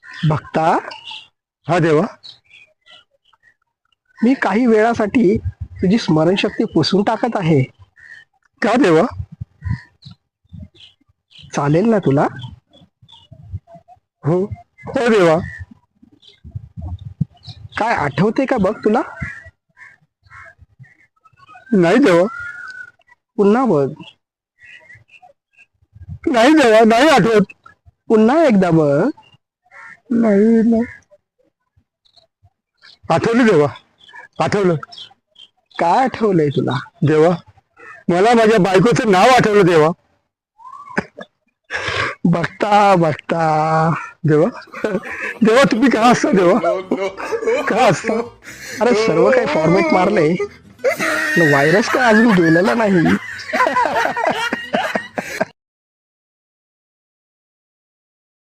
भक्ता, हा देवा. मी काही वेळासाठी तुझी स्मरणशक्ती पुसून टाकत आहे. का देवा? चालेल ना तुला? हो हो देवा. काय आठवते का बघ तुला? नाही देवा. पुन्हा बघ. नाही देवा, नाही आठवत. पुन्हा एकदा बघ. नाही नाही. आठवलं देवा, आठवलं. काय आठवलंय तुला? देवा, मला माझ्या बायकोचं नाव आठवलं देवा. बघता बघता. देवा, देवा तुम्ही का असता देवा? का असता? अरे सर्व काही फॉर्मेट मारले, व्हायरस काय अजून गेलेला नाही.